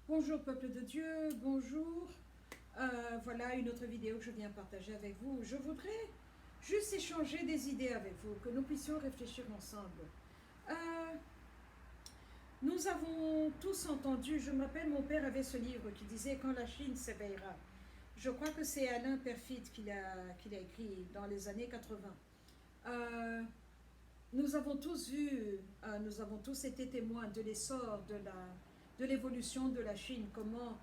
Bonjour peuple de Dieu, bonjour. Voilà une autre vidéo que je viens partager avec vous. Je voudrais juste échanger des idées avec vous, que nous puissions réfléchir ensemble. Euh, nous avons tous entendu, je me rappelle mon père avait ce livre qui disait Quand la Chine s'éveillera. Je crois que c'est Alain Perfit qui l'a écrit dans les années 80. Euh, nous avons tous vu, nous avons tous été témoins de l'essor de l'évolution de la Chine, comment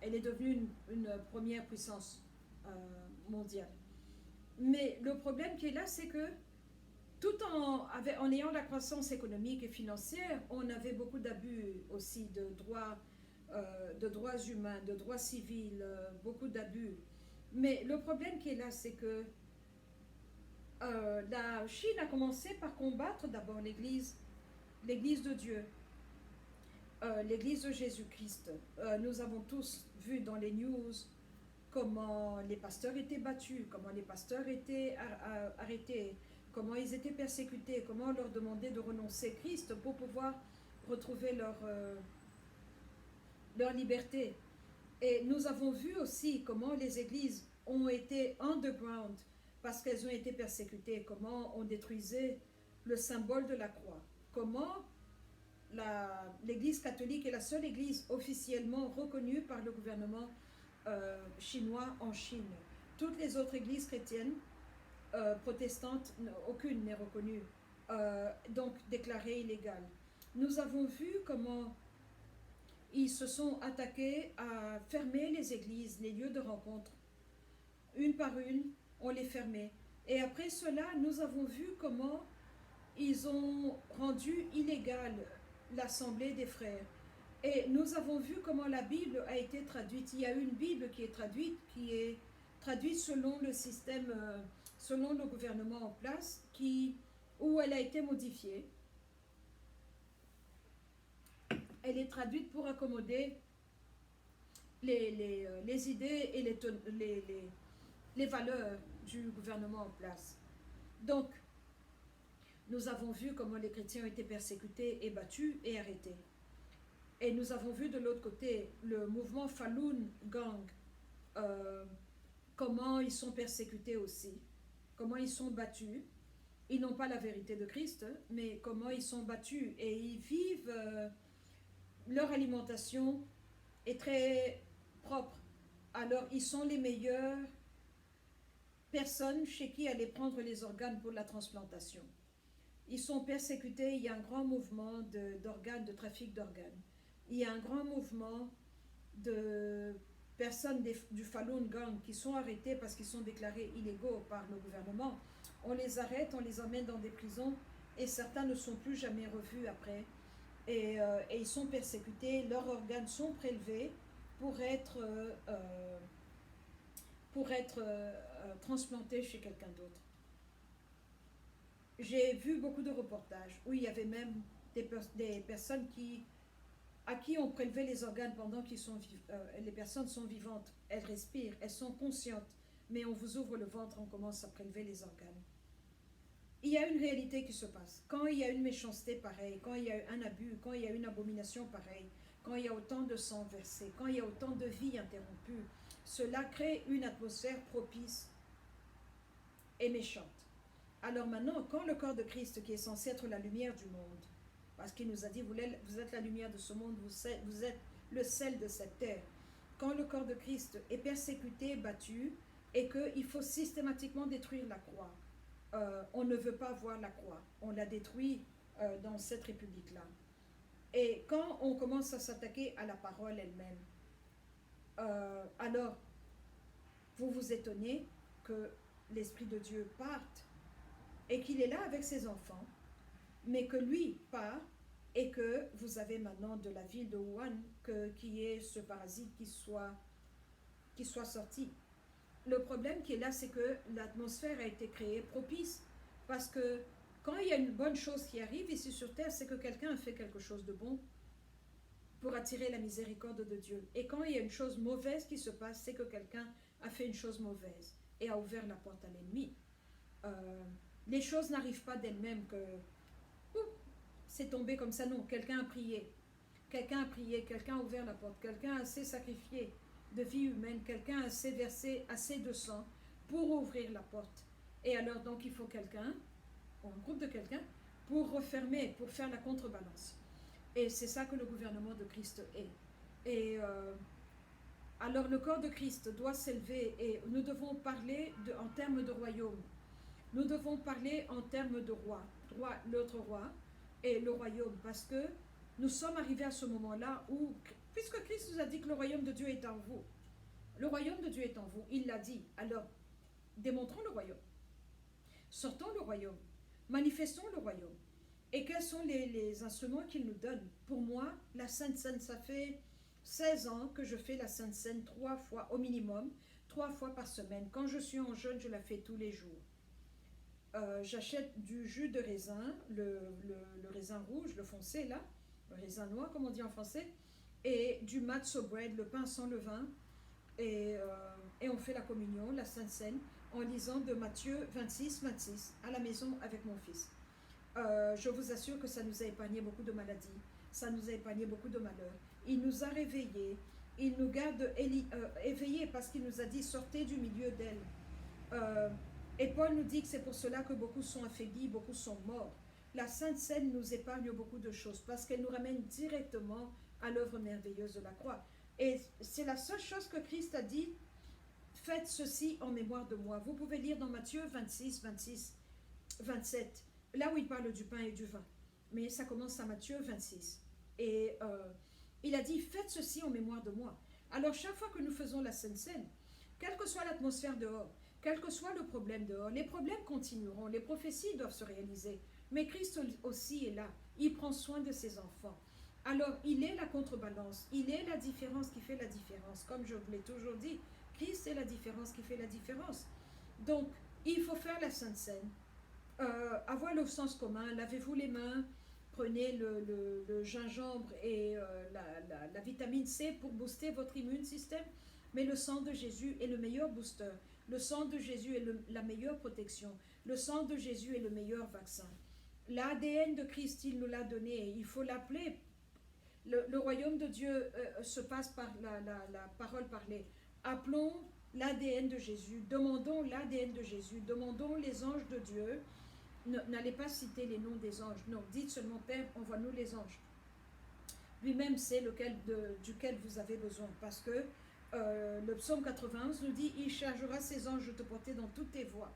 elle est devenue une première puissance mondiale. Mais le problème qui est là, c'est que tout en ayant la croissance économique et financière, on avait beaucoup d'abus aussi de droits humains, de droits civils, beaucoup d'abus. Mais le problème qui est là, c'est que la Chine a commencé par combattre d'abord l'Église de Dieu, l'Église de Jésus-Christ. Nous avons tous vu dans les news comment les pasteurs étaient battus, comment les pasteurs étaient arrêtés, comment ils étaient persécutés, comment on leur demandait de renoncer à Christ pour pouvoir retrouver leur liberté. Et nous avons vu aussi comment les églises ont été underground parce qu'elles ont été persécutées, comment on détruisait le symbole de la croix, comment l'église catholique est la seule église officiellement reconnue par le gouvernement chinois en Chine. Toutes les autres églises chrétiennes, protestantes, aucune n'est reconnue, donc déclarée illégale. Nous avons vu comment ils se sont attaqués à fermer les églises, les lieux de rencontre. Une par une, on les fermait. Et après cela, nous avons vu comment ils ont rendu illégale l'Assemblée des frères. Et nous avons vu comment la Bible a été traduite. Il y a une Bible qui est traduite selon le système, selon le gouvernement en place, où elle a été modifiée. Elle est traduite pour accommoder les idées et les valeurs du gouvernement en place. Donc, nous avons vu comment les chrétiens ont été persécutés et battus et arrêtés. Et nous avons vu de l'autre côté le mouvement Falun Gong, comment ils sont persécutés aussi, comment ils sont battus. Ils n'ont pas la vérité de Christ, mais comment ils sont battus et ils vivent, leur alimentation est très propre. Alors ils sont les meilleures personnes chez qui aller prendre les organes pour la transplantation. Ils sont persécutés, il y a un grand mouvement d'organes, de trafic d'organes. Il y a un grand mouvement de personnes du Falun Gong qui sont arrêtées parce qu'ils sont déclarés illégaux par le gouvernement. On les arrête, on les emmène dans des prisons et certains ne sont plus jamais revus après. Et ils sont persécutés, leurs organes sont prélevés pour être transplantés chez quelqu'un d'autre. J'ai vu beaucoup de reportages où il y avait même des personnes à qui on prélevait les organes pendant les personnes sont vivantes. Elles respirent, elles sont conscientes, mais on vous ouvre le ventre, on commence à prélever les organes. Il y a une réalité qui se passe. Quand il y a une méchanceté pareille, quand il y a un abus, quand il y a une abomination pareille, quand il y a autant de sang versé, quand il y a autant de vies interrompues, cela crée une atmosphère propice et méchante. Alors maintenant, quand le corps de Christ, qui est censé être la lumière du monde, parce qu'il nous a dit, vous êtes la lumière de ce monde, vous êtes le sel de cette terre, quand le corps de Christ est persécuté, battu, et qu'il faut systématiquement détruire la croix, on ne veut pas voir la croix, on la détruit dans cette république-là. Et quand on commence à s'attaquer à la parole elle-même, alors vous vous étonnez que l'Esprit de Dieu parte et qu'il est là avec ses enfants, mais que lui part et que vous avez maintenant de la ville de Wuhan qui est ce parasite qui soit sorti. Le problème qui est là, c'est que l'atmosphère a été créée propice parce que quand il y a une bonne chose qui arrive ici sur Terre, c'est que quelqu'un a fait quelque chose de bon pour attirer la miséricorde de Dieu. Et quand il y a une chose mauvaise qui se passe, c'est que quelqu'un a fait une chose mauvaise et a ouvert la porte à l'ennemi. Les choses n'arrivent pas d'elles-mêmes que c'est tombé comme ça, non, quelqu'un a prié. Quelqu'un a prié, quelqu'un a ouvert la porte, quelqu'un a assez sacrifié de vie humaine, quelqu'un a assez versé assez de sang pour ouvrir la porte. Et alors donc il faut quelqu'un, ou un groupe de quelqu'un, pour refermer, pour faire la contrebalance. Et c'est ça que le gouvernement de Christ est. Et alors le corps de Christ doit s'élever et nous devons parler en termes de royaume. Nous devons parler en termes de roi, l'autre roi et le royaume, parce que nous sommes arrivés à ce moment-là où, puisque Christ nous a dit que le royaume de Dieu est en vous, le royaume de Dieu est en vous, il l'a dit, alors démontrons le royaume, sortons le royaume, manifestons le royaume. Et quels sont les instruments qu'il nous donne? Pour moi, la Sainte Seine, ça fait 16 ans que je fais la Sainte Seine 3 fois au minimum, 3 fois par semaine. Quand je suis en jeûne, je la fais tous les jours. J'achète du jus de raisin, le raisin rouge, le foncé là, le raisin noir comme on dit en français, et du matzo bread, le pain sans levain, et on fait la communion, la Sainte Seine, en lisant de Matthieu 26 à la maison avec mon fils. Je vous assure que ça nous a épargné beaucoup de maladies, ça nous a épargné beaucoup de malheurs. Il nous a réveillés, il nous garde éveillés parce qu'il nous a dit sortez du milieu d'elle. Et Paul nous dit que c'est pour cela que beaucoup sont affaiblis, beaucoup sont morts. La Sainte Seine nous épargne beaucoup de choses parce qu'elle nous ramène directement à l'œuvre merveilleuse de la croix. Et c'est la seule chose que Christ a dit, faites ceci en mémoire de moi. Vous pouvez lire dans Matthieu 26, 27, là où il parle du pain et du vin. Mais ça commence à Matthieu 26. Et il a dit, faites ceci en mémoire de moi. Alors chaque fois que nous faisons la Sainte Seine, quelle que soit l'atmosphère dehors, quel que soit le problème dehors, les problèmes continueront, les prophéties doivent se réaliser. Mais Christ aussi est là, il prend soin de ses enfants. Alors il est la contrebalance, il est la différence qui fait la différence. Comme je vous l'ai toujours dit, Christ est la différence qui fait la différence. Donc il faut faire la Sainte Seine, avoir le sens commun, lavez-vous les mains, prenez le gingembre et la vitamine C pour booster votre immune système. Mais le sang de Jésus est le meilleur booster. Le sang de Jésus est la meilleure protection. Le sang de Jésus est le meilleur vaccin. L'ADN de Christ, il nous l'a donné. Il faut l'appeler. Le royaume de Dieu se passe par la parole parlée. Appelons l'ADN de Jésus. Demandons l'ADN de Jésus. Demandons les anges de Dieu. N'allez pas citer les noms des anges. Non, dites seulement, Père, envoie-nous les anges. Lui-même sait duquel vous avez besoin. Parce que le psaume 91 nous dit, il chargera ses anges de te porter dans toutes tes voies.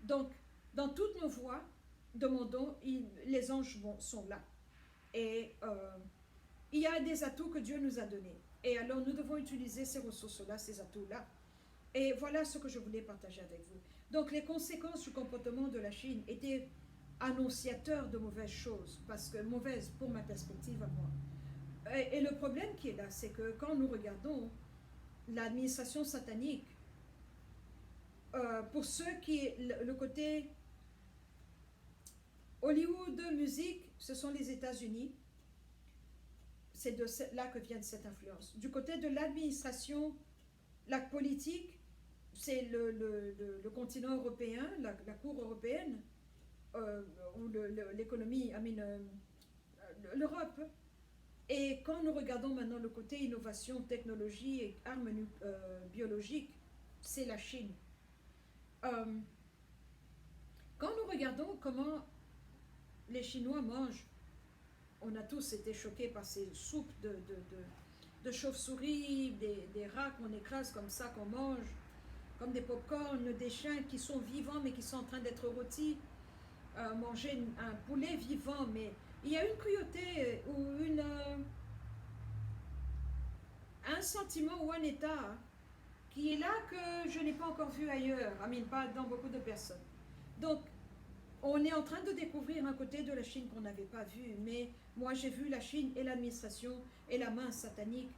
Donc, dans toutes nos voies, demandons, les anges sont là. Et il y a des atouts que Dieu nous a donnés. Et alors, nous devons utiliser ces ressources-là, ces atouts-là. Et voilà ce que je voulais partager avec vous. Donc, les conséquences du comportement de la Chine étaient annonciateurs de mauvaises choses, parce que mauvaises pour ma perspective à moi. Et le problème qui est là, c'est que quand nous regardons l'administration satanique, pour ceux qui, le côté Hollywood, musique, ce sont les États-Unis. C'est de là que vient cette influence. Du côté de l'administration, la politique, c'est le continent européen, la Cour européenne, ou l'économie, l'Europe. Et quand nous regardons maintenant le côté innovation, technologie et armes biologiques, c'est la Chine. Quand nous regardons comment les Chinois mangent, on a tous été choqués par ces soupes de chauves-souris, des rats qu'on écrase comme ça, qu'on mange, comme des pop-corn, des chiens qui sont vivants mais qui sont en train d'être rôtis, manger un poulet vivant, mais il y a une cruauté ou un sentiment ou un état qui est là que je n'ai pas encore vu ailleurs, pas dans beaucoup de personnes. Donc, on est en train de découvrir un côté de la Chine qu'on n'avait pas vu, mais moi j'ai vu la Chine et l'administration et la main satanique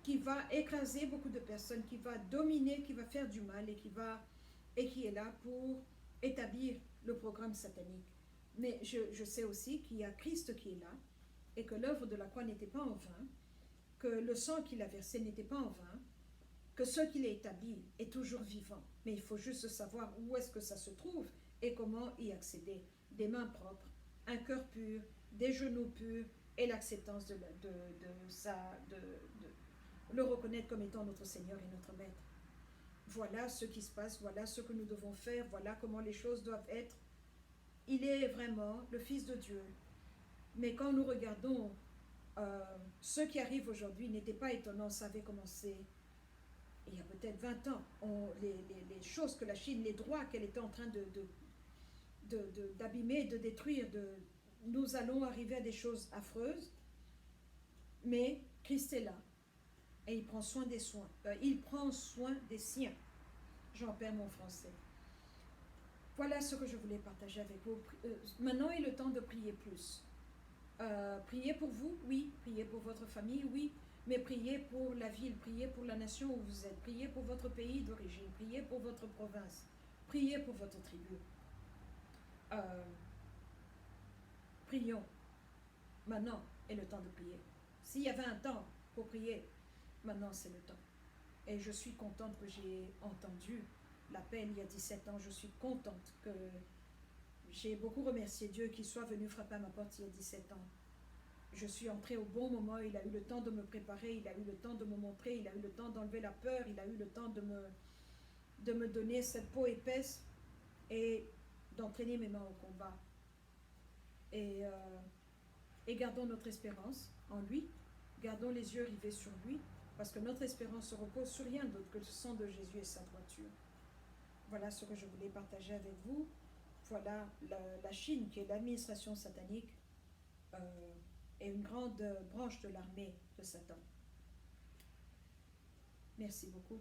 qui va écraser beaucoup de personnes, qui va dominer, qui va faire du mal et qui est là pour établir le programme satanique. Mais je sais aussi qu'il y a Christ qui est là et que l'œuvre de la croix n'était pas en vain, que le sang qu'il a versé n'était pas en vain, que ce qu'il a établi est toujours vivant. Mais il faut juste savoir où est-ce que ça se trouve et comment y accéder. Des mains propres, un cœur pur, des genoux purs, et l'acceptance de le reconnaître comme étant notre Seigneur et notre Maître. Voilà ce qui se passe, voilà ce que nous devons faire, voilà comment les choses doivent être. Il est vraiment le Fils de Dieu. Mais quand nous regardons ce qui arrive aujourd'hui, n'était pas étonnant, ça avait commencé il y a peut-être 20 ans. Les choses que la Chine, les droits qu'elle était en train d'abîmer, de détruire, nous allons arriver à des choses affreuses. Mais Christ est là et il prend soin des soins. Il prend soin des siens. J'en perds mon français. Voilà ce que je voulais partager avec vous. Maintenant est le temps de prier plus. Priez pour vous, oui. Priez pour votre famille, oui. Mais priez pour la ville, priez pour la nation où vous êtes, priez pour votre pays d'origine, priez pour votre province, priez pour votre tribu. Prions. Maintenant est le temps de prier. S'il y avait un temps pour prier, maintenant c'est le temps. Et je suis contente que j'ai entendu l'appel il y a 17 ans. Je suis contente que j'ai beaucoup remercié Dieu qu'il soit venu frapper à ma porte il y a 17 ans. Je suis entrée au bon moment, il a eu le temps de me préparer, il a eu le temps de me montrer, il a eu le temps d'enlever la peur, il a eu le temps de me donner cette peau épaisse et d'entraîner mes mains au combat. Et gardons notre espérance en lui, gardons les yeux rivés sur lui, parce que notre espérance se repose sur rien d'autre que le sang de Jésus et sa droiture. Voilà ce que je voulais partager avec vous. Voilà la Chine, qui est l'administration satanique, est une grande branche de l'armée de Satan. Merci beaucoup.